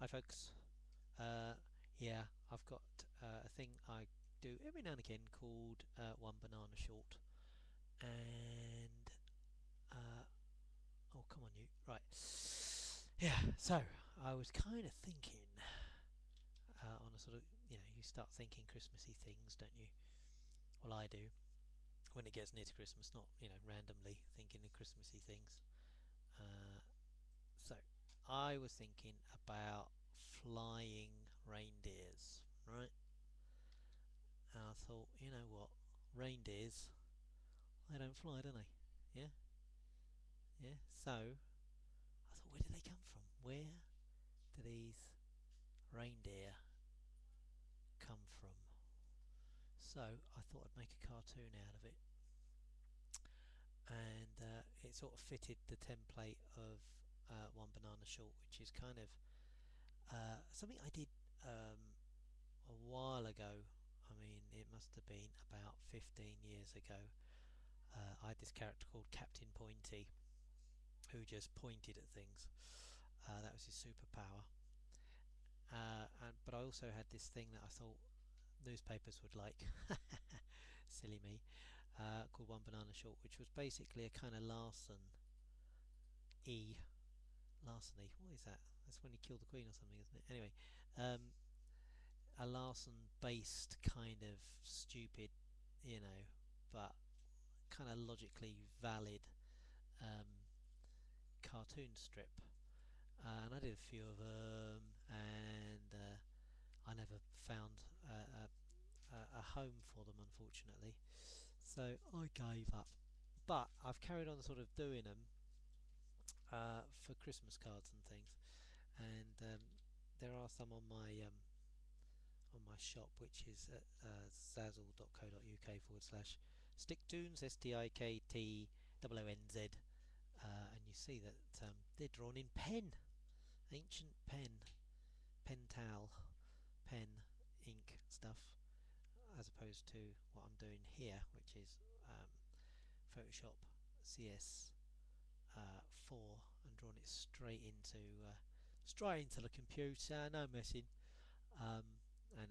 Hi folks. Yeah, I've got a thing I do every now and again called One Banana Short, and oh come on you, right? Yeah, so I was kind of thinking on a sort of, you start thinking Christmassy things, don't you? Well, I do when it gets near to Christmas, not randomly thinking of Christmassy things. Uh, so I was thinking about flying reindeers, right? And I thought, you know what, reindeers, they don't fly, do they? Yeah, yeah. So I thought, where do they come from? Where do these reindeer come from? So I thought I'd make a cartoon out of it, and it sort of fitted the template of One Banana Short, which is kind of something I did a while ago. I mean, it must have been about 15 years ago. I had this character called Captain Pointy, who just pointed at things. That was his superpower. But I also had this thing that I thought newspapers would like, silly me, called One Banana Short, which was basically a kind of larceny. What is that? That's when he killed the Queen or something, isn't it? Anyway, um, a Larson-based kind of stupid, but kind of logically valid um, cartoon strip. And I did a few of them, and I never found a home for them, unfortunately. So I gave up. But I've carried on sort of doing them for Christmas cards and things, and there are some on my shop, which is at zazzle.co.uk/Stiktoonz, StiKTOONZ, and you see that they're drawn in pen, ancient pen, pental, pen, ink stuff, as opposed to what I'm doing here, which is Photoshop CS4, and drawn it straight into the computer, no messing, and a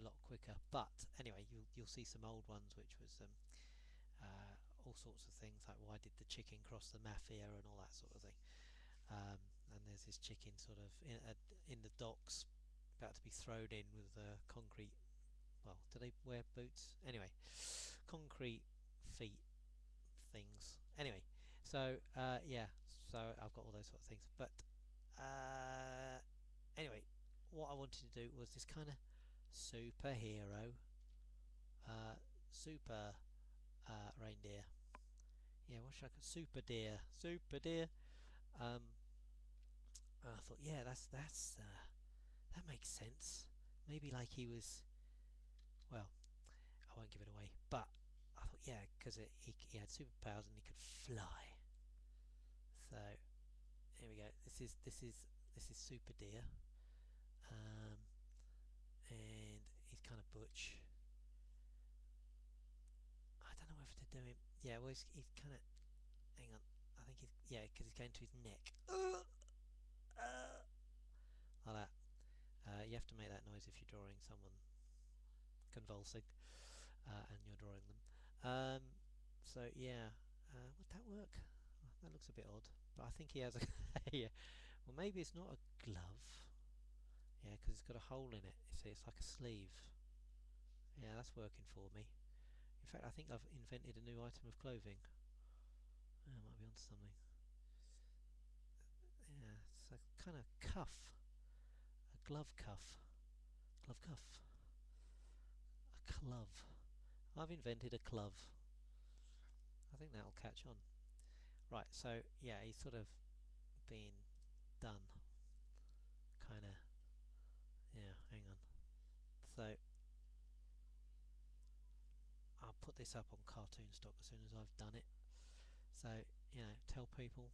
lot quicker. But anyway, you'll see some old ones, which was all sorts of things like why did the chicken cross the mafia and all that sort of thing. And there's this chicken sort of in the docks, about to be thrown in with concrete. Well, do they wear boots? Anyway, concrete feet things. Anyway, so yeah, so I've got all those sort of things. But anyway, what I wanted to do was this kind of superhero, super reindeer. Yeah, what should I call super deer. Um, and I thought, yeah, that makes sense. Maybe like he was. Well, I won't give it away, but I thought, yeah, because he had superpowers and he could fly. So here we go. This is Super Deer, um, and he's kind of butch. I don't know whether to do him. Yeah, well, he's kind of. Hang on. I think because he's going to his neck. Like that. You have to make that noise if you're drawing someone convulsing, and you're drawing them. So yeah, would that work? That looks a bit odd, but I think he has a. Yeah. Well, maybe it's not a glove. Yeah, because it's got a hole in it. You see, it's like a sleeve. Yeah, that's working for me. In fact, I think I've invented a new item of clothing. I might be onto something. Yeah, it's a kind of cuff, a glove cuff, glove cuff, a glove. I've invented a glove. I think that'll catch on. Right, so yeah, he's sort of being done. Kind of. Yeah, hang on. So I'll put this up on Cartoon Stock as soon as I've done it. So tell people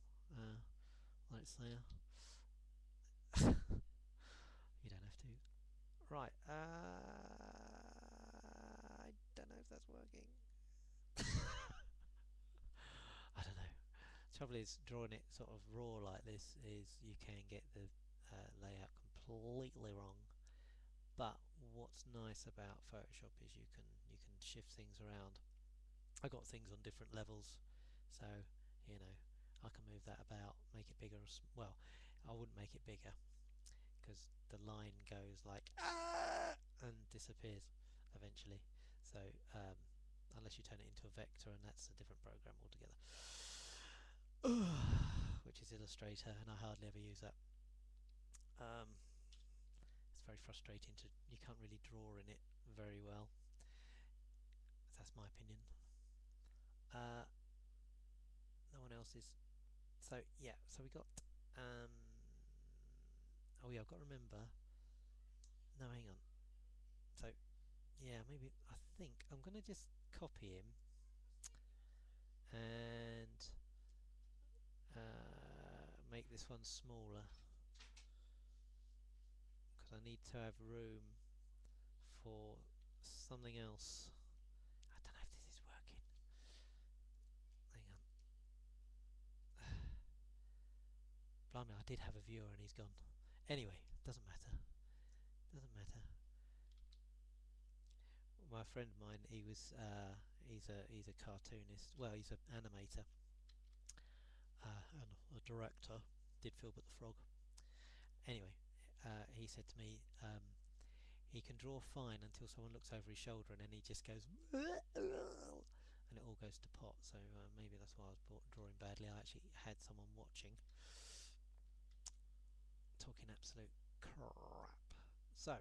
when it's there. You don't have to. Right. I don't know if that's working. I don't know. The trouble is, drawing it sort of raw like this is you can get the layout completely completely wrong. But what's nice about Photoshop is you can shift things around. I got things on different levels, so you know I can move that about, make it bigger. Well, I wouldn't make it bigger because the line goes like and disappears eventually. So unless you turn it into a vector, and that's a different program altogether, which is Illustrator, and I hardly ever use that. It's very frustrating you can't really draw in it very well. That's my opinion. No one else is. So yeah, so we got oh yeah, I've got to remember. No, hang on. So yeah, maybe I think I'm gonna just copy him and make this one smaller because I need to have room for something else. I don't know if this is working. Hang on. Blimey, I did have a viewer and he's gone. Anyway, doesn't matter. Doesn't matter. My friend of mine, he's a cartoonist. Well, he's an animator and a director. Did Philbert the Frog. Anyway, he said to me, he can draw fine until someone looks over his shoulder, and then he just goes, and it all goes to pot. So maybe that's why I was drawing badly. I actually had someone watching, talking absolute crap. So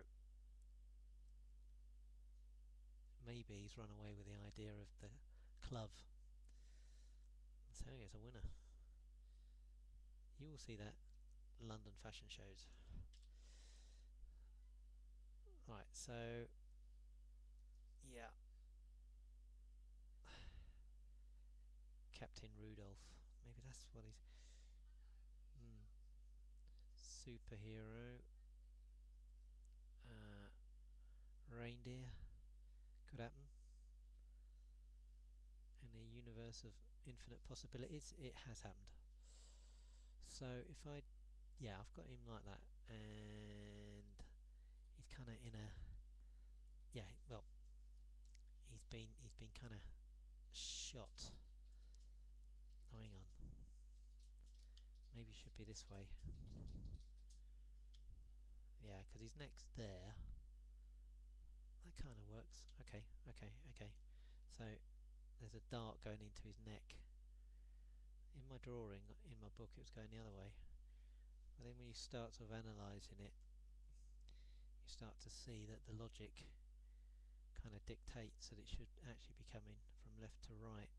maybe he's run away with the idea of the club. So he is a winner. You will see that London fashion shows. Right, so yeah, Captain Rudolph. Maybe that's what he's. Superhero. Reindeer. Could happen. In a universe of infinite possibilities, it has happened. So if I, yeah, I've got him like that, and he's kind of in a, yeah, well, he's been kind of shot. Oh, hang on. Maybe it should be this way. Yeah, because his neck's there. That kind of works. Okay. So there's a dart going into his neck. In my drawing, in my book, it was going the other way. But then when you start sort of analysing it, you start to see that the logic kind of dictates that it should actually be coming from left to right.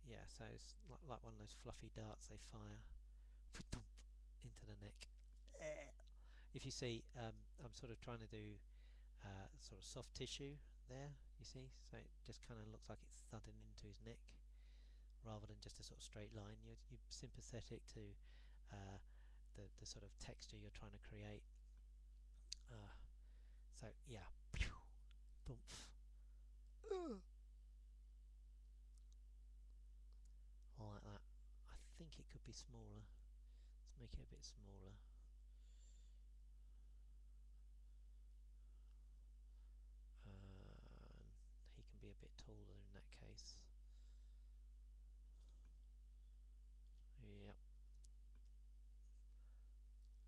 Yeah, so it's like one of those fluffy darts they fire into the neck. If you see, I'm sort of trying to do sort of soft tissue there, you see, so it just kind of looks like it's thudding into his neck rather than just a sort of straight line. You're sympathetic to the sort of texture you're trying to create. So yeah, boomf. Like that. I think it could be smaller. Let's make it a bit smaller. He can be a bit taller in that case. Yep.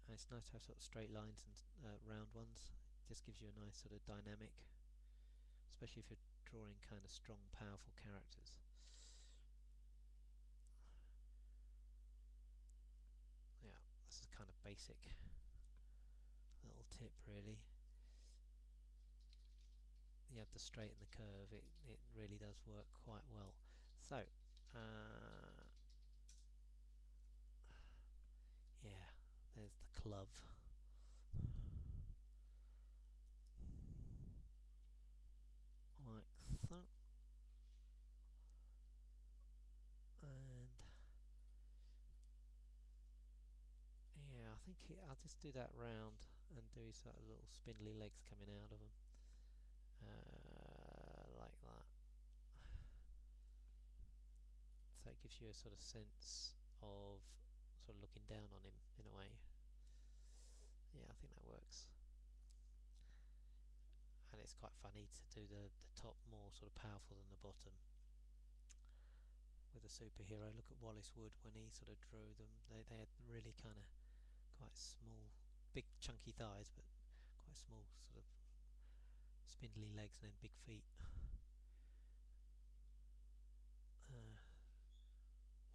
And it's nice to have sort of straight lines and round ones. It just gives you a nice sort of dynamic, especially if you're drawing kind of strong, powerful characters. Yeah, this is kind of basic little tip really. You have to straighten the curve, it really does work quite well. So yeah, there's the club. Like that. And yeah, I think I'll just do that round and do sort of little spindly legs coming out of them. Like that. So it gives you a sort of sense of sort of looking down on him in a way. Yeah, I think that works. And it's quite funny to do the top more sort of powerful than the bottom. With a superhero, look at Wallace Wood when he sort of drew them. They had really kind of quite small, big chunky thighs, but quite small sort of spindly legs and then big feet.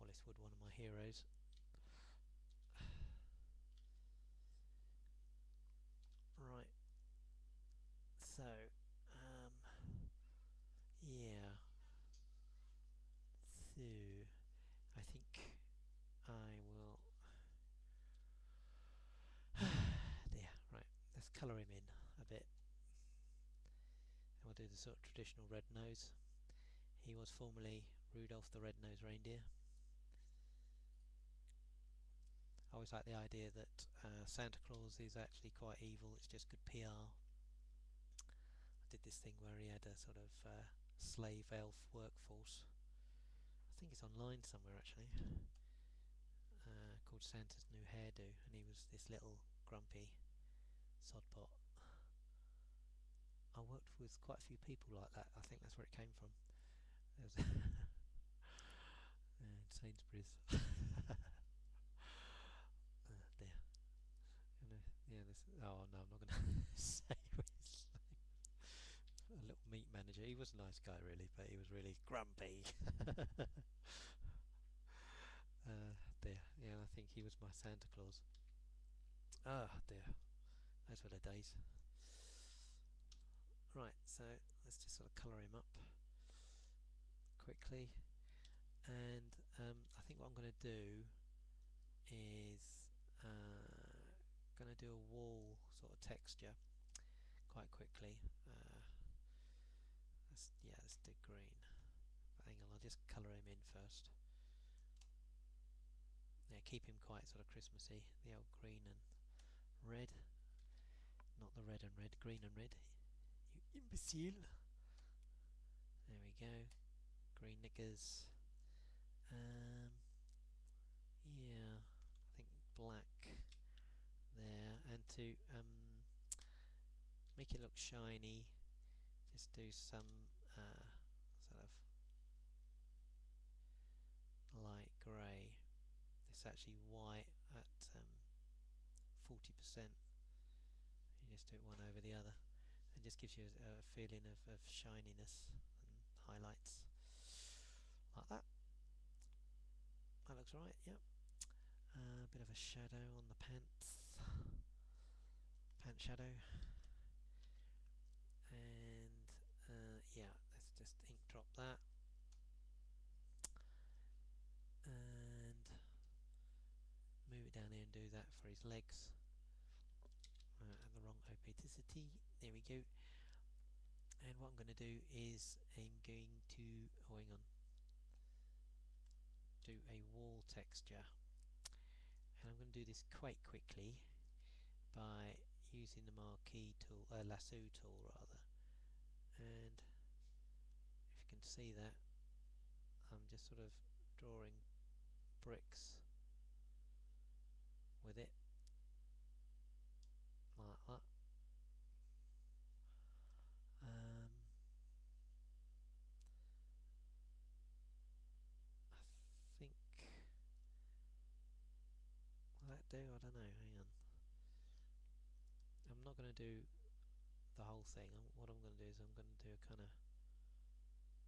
Wallace Wood, one of my heroes. Right. So, yeah. So, I think I will. There. Right. Let's colour him in a bit. And we'll do the sort of traditional red nose. He was formerly Rudolph the Red-Nosed Reindeer. I always like the idea that Santa Claus is actually quite evil, it's just good PR. I did this thing where he had a sort of slave elf workforce. I think it's online somewhere actually. Called Santa's New Hairdo, and he was this little grumpy sodpot. I worked with quite a few people like that. I think that's where it came from. There was in Sainsbury's. There. Yeah, this. Oh no, I'm not going to say his name. A little meat manager. He was a nice guy, really, but he was really grumpy. There. Yeah, I think he was my Santa Claus. Ah, dear. Those were the days. Right, so let's just sort of colour him up quickly. And I think what I'm going to do is going to do a wall sort of texture quite quickly. Let's do green. But hang on, I'll just colour him in first. Yeah, keep him quite sort of Christmassy. The old green and red. Not the red and red, green and red. You imbecile. There we go. Green knickers. Yeah, I think black there, and to make it look shiny, just do some sort of light grey. It's actually white at 40%. You just do it one over the other. It just gives you a feeling of shininess and highlights like that. That looks right. Yep. A bit of a shadow on the pants. Pant shadow. And yeah, let's just ink drop that. And move it down here and do that for his legs. And the wrong opacity. There we go. And what I'm going to do is I'm going to hang on, do a wall texture, and I'm going to do this quite quickly by using the marquee tool, lasso tool rather. And if you can see that, I'm just sort of drawing bricks with it like that. I think will that do? I don't know. Hang on. I'm not going to do the whole thing. What I'm going to do is I'm going to do a kind of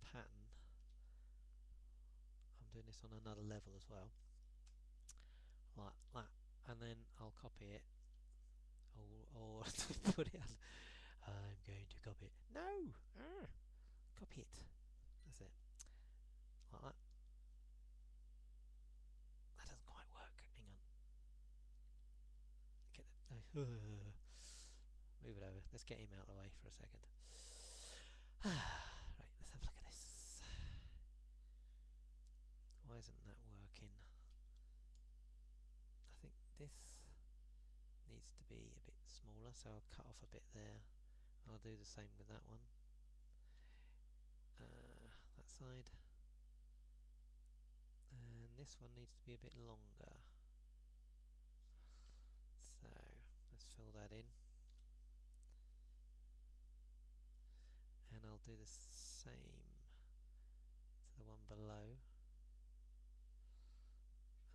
pattern. I'm doing this on another level as well, like that, and then I'll copy it or put it on. I'm going to copy it. No! Copy it. That's it. Like that. That doesn't quite work. Hang on. Get the, move it over. Let's get him out of the way for a second. Right, let's have a look at this. Why isn't that working? I think this needs to be a bit smaller, so I'll cut off a bit there. I'll do the same with that one. That side. And this one needs to be a bit longer. fill that in, and I'll do the same to the one below,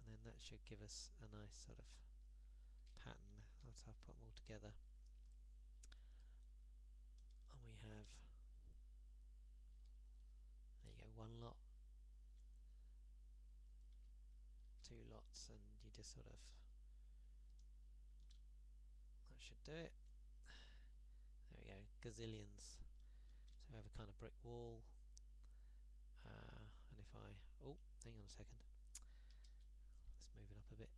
and then that should give us a nice sort of pattern once I've put them all together. And we have, there you go, one lot, two lots, and you just sort of, that should do it. There we go, gazillions. So we have a kind of brick wall, and if I, oh, hang on a second, let's move it up a bit.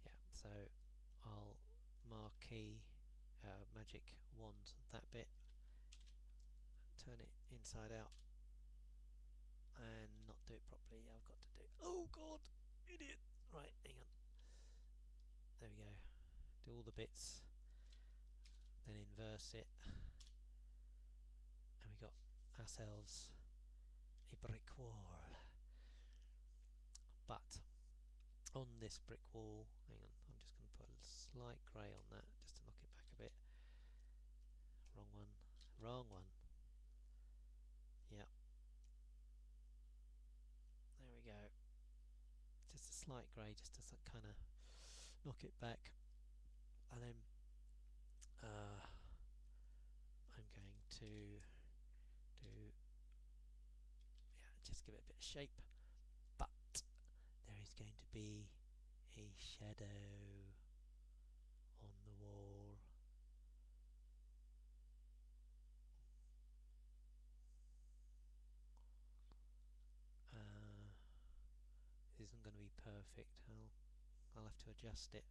Yeah, so I'll marquee magic wand that bit, turn it inside out, and not do it properly. I've got to do, oh god, idiot. Right, hang on, there we go, do all the bits, then inverse it, and we got ourselves a brick wall. But on this brick wall, hang on, I'm just going to put a slight grey on that just to knock it back a bit. Wrong one, wrong one. Yep, there we go, just a slight grey just to kind of knock it back. And then I'm going to do, yeah, just give it a bit of shape, but there is going to be a shadow on the wall. This isn't going to be perfect. I'll have to adjust it,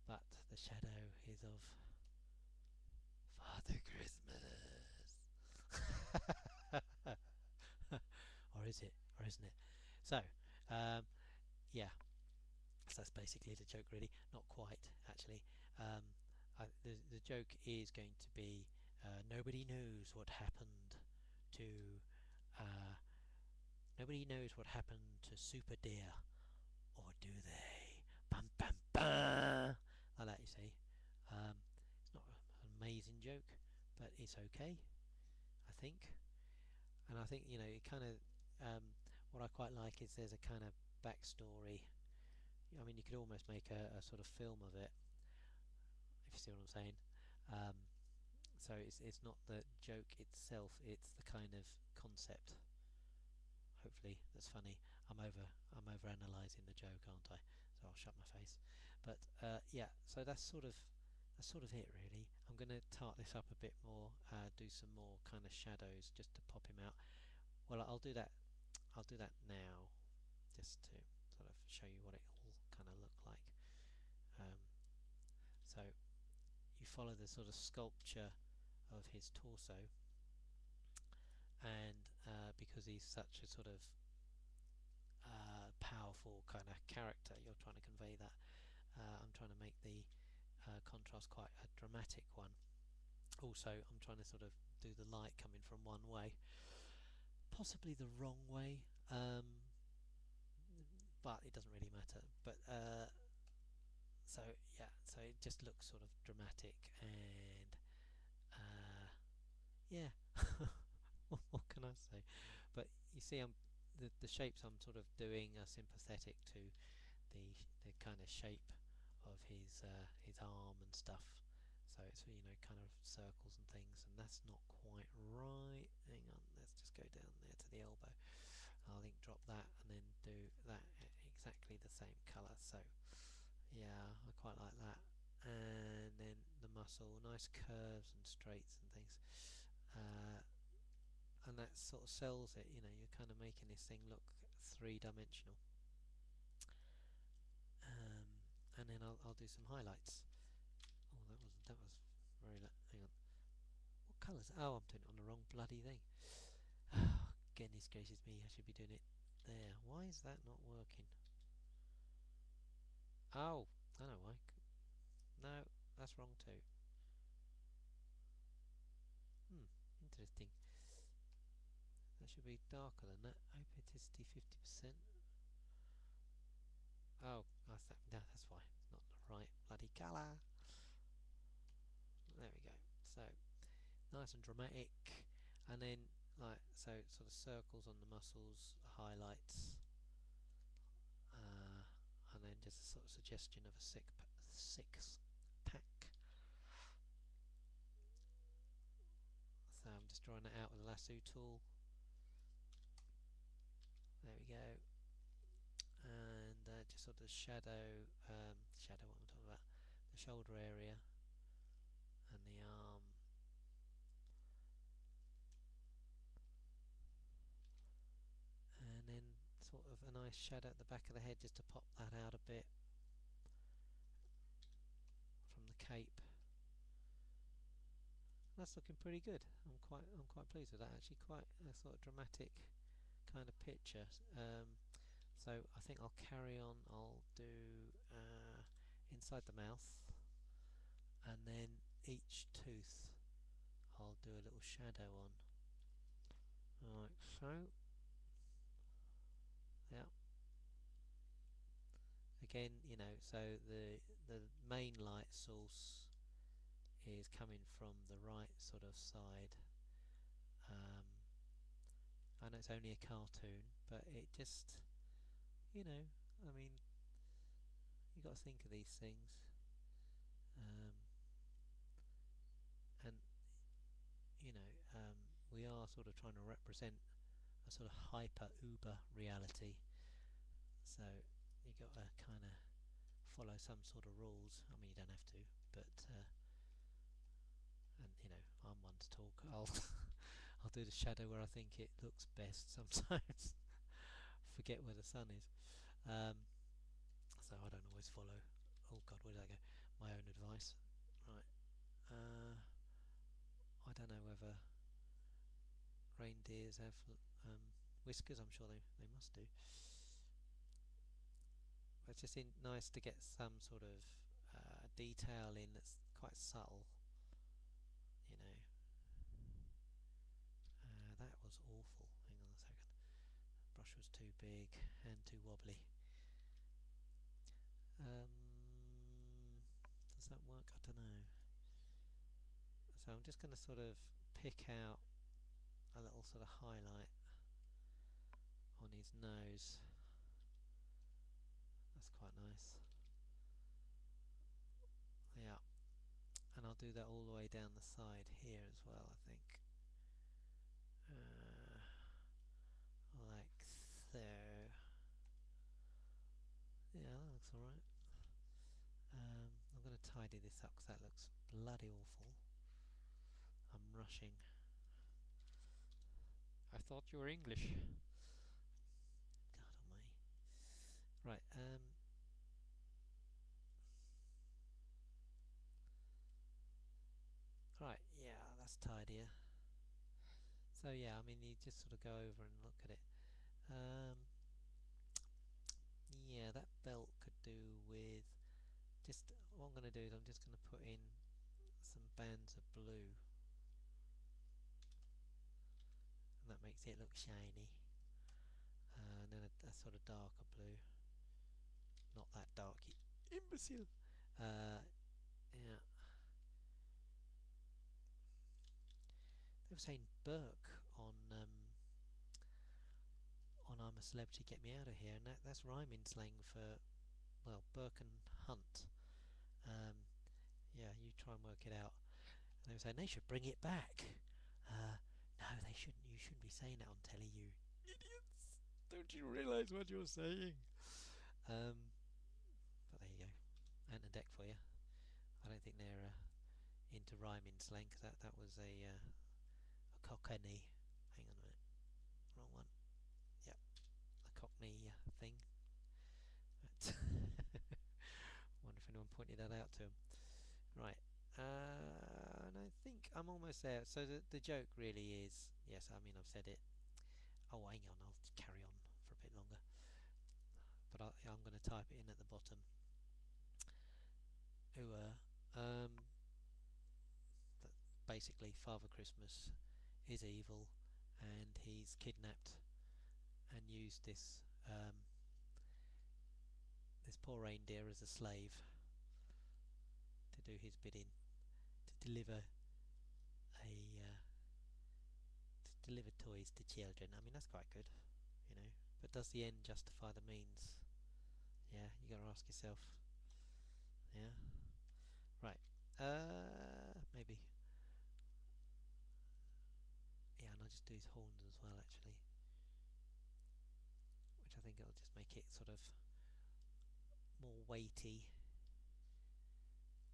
but the shadow is of Father Christmas. Or is it? Or isn't it? So, yeah, so that's basically the joke, really. Not quite, actually. The joke is going to be nobody knows what happened to Super Deer, or do they? Bum bum bum. Like that, you see. It's not an amazing joke, but it's okay, I think. And I think, you know, it kind of, what I quite like is there's a kind of backstory. I mean, you could almost make a sort of film of it, if you see what I'm saying. So it's not the joke itself, it's the kind of concept. Hopefully that's funny. I'm over analysing the joke, aren't I? So I'll shut my face. But yeah, so that's sort of it, really. I'm going to tart this up a bit more, do some more kind of shadows just to pop him out. Well, I'll do that now, just to sort of show you what it all kind of look like. So you follow the sort of sculpture of his torso, and because he's such a sort of powerful kind of character, you're trying to convey that. I'm trying to make the contrast quite a dramatic one. Also, I'm trying to sort of do the light coming from one way, possibly the wrong way, but it doesn't really matter. But so yeah, so it just looks sort of dramatic, and yeah. What can I say? But you see, the shapes I'm sort of doing are sympathetic to the kind of shape of his arm and stuff. So it's, you know, kind of circles and things, and that's not quite right. Hang on, let's just go down there to the elbow. I'll link drop that and then do that exactly the same colour. So yeah, I quite like that. And then the muscle, nice curves and straights and things. And that sort of sells it, you know, you're kind of making this thing look three-dimensional. And then I'll do some highlights. Oh, that was very, hang on, what colours? Oh, I'm doing it on the wrong bloody thing. Oh, goodness gracious me, I should be doing it there. Why is that not working? Oh, I know why. No, that's wrong too. Interesting. That should be darker than that. Opacity 50%. Oh, that's why. It's not the right bloody nice and dramatic, and then like so sort of circles on the muscles, highlights, and then just a sort of suggestion of a six pack. So I'm just drawing that out with the lasso tool. There we go. And just sort of shadow what I'm talking about, the shoulder area and the arm, and then sort of a nice shadow at the back of the head just to pop that out a bit from the cape. That's looking pretty good. I'm quite pleased with that, actually. Quite a sort of dramatic kind of picture. So I think I'll carry on. I'll do inside the mouth, and then each tooth I'll do a little shadow on, like so. Yeah. Again, you know, so the main light source is coming from the right sort of side. I know it's only a cartoon, but it just, you know, I mean, you got to think of these things, and you know, we are sort of trying to represent a sort of hyper uber reality, so you got to kind of follow some sort of rules. I mean, you don't have to, but and you know, I'm one to talk. I'll do the shadow where I think it looks best sometimes. Forget where the sun is. So I don't always follow, oh god, where did I go, my own advice. Right. I don't know whether reindeers have whiskers. I'm sure they must do. But it's just nice to get some sort of detail in that's quite subtle, you know. That was awful. Hang on a second. Brush was too big and too wobbly. Does that work? I don't know. So I'm just going to sort of pick out a little sort of highlight on his nose. That's quite nice. Yeah. And I'll do that all the way down the side here as well, I think. Like so. Yeah, that looks alright. I'm going to tidy this up because that looks bloody awful. I'm rushing. I thought you were English. God almighty. Right, right, yeah, that's tidier. So yeah, I mean, you just sort of go over and look at it. Yeah, that belt could do with just, what I'm going to do is I'm just going to put in some bands of blue, and that makes it look shiny. And then a sort of darker blue, not that dark, you imbecile. Yeah, they were saying Burke on I'm a Celebrity, Get Me Out of Here, and that's rhyming slang for, well, Burke and Hunt. Yeah, you try and work it out. And they were saying they should bring it back. No, they shouldn't. You shouldn't be saying that on telly, you idiots. Don't you realise what you're saying? But there you go. And a deck for you. I don't think they're into rhyming slang, because that was a cockney. Hang on a minute. Wrong one. Yep. A cockney thing. Wonder if anyone pointed that out to him. Right. And I think I'm almost there. So the joke really is, yes, I mean, I've said it. Oh, hang on, I'll carry on for a bit longer. But I'm going to type it in at the bottom. Basically, Father Christmas is evil, and he's kidnapped and used this this poor reindeer as a slave to do his bidding, to deliver a deliver toys to children. I mean, that's quite good, you know. But does the end justify the means? Yeah, you got to ask yourself. Yeah. Right. Maybe. Yeah, and I'll just do his horns as well, actually. Which I think it'll just make it sort of more weighty.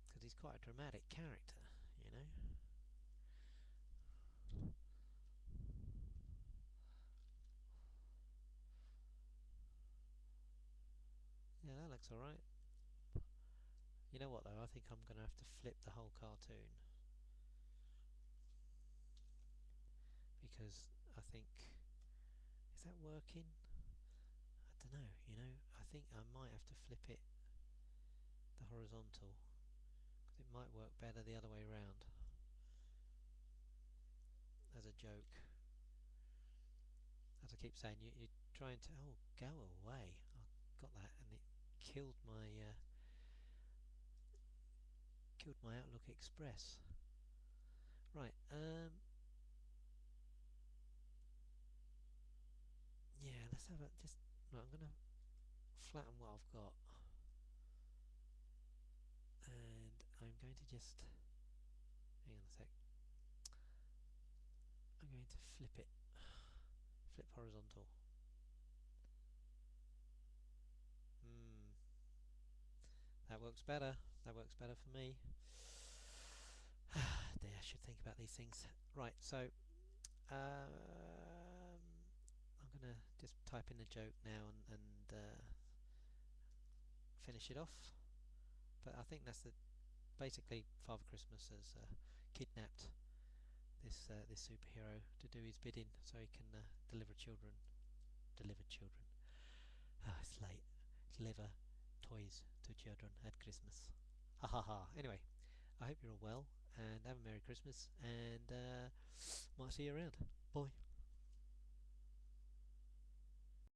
Because he's quite a dramatic character, you know. Yeah, that looks alright. You know what, though? I think I'm going to have to flip the whole cartoon. Because I think... Is that working? I don't know, you know. I think I might have to flip it the horizontal. Because it might work better the other way around. As a joke. As I keep saying, you're trying to... Oh, go away. I got that and it killed my Outlook Express. Right, yeah, let's have a just. Right, I'm gonna flatten what I've got, and I'm going to just. Hang on a sec. I'm going to flip it. Flip horizontal. That works better. That works better for me. Dear, I should think about these things. Right, so I'm gonna just type in a joke now and finish it off. But I think that's basically Father Christmas has kidnapped this superhero to do his bidding, so he can deliver children. Deliver children. Ah, it's late. Deliver toys to children at Christmas. Ha ha ha. Anyway, I hope you're all well and have a Merry Christmas, and might see you around. Bye.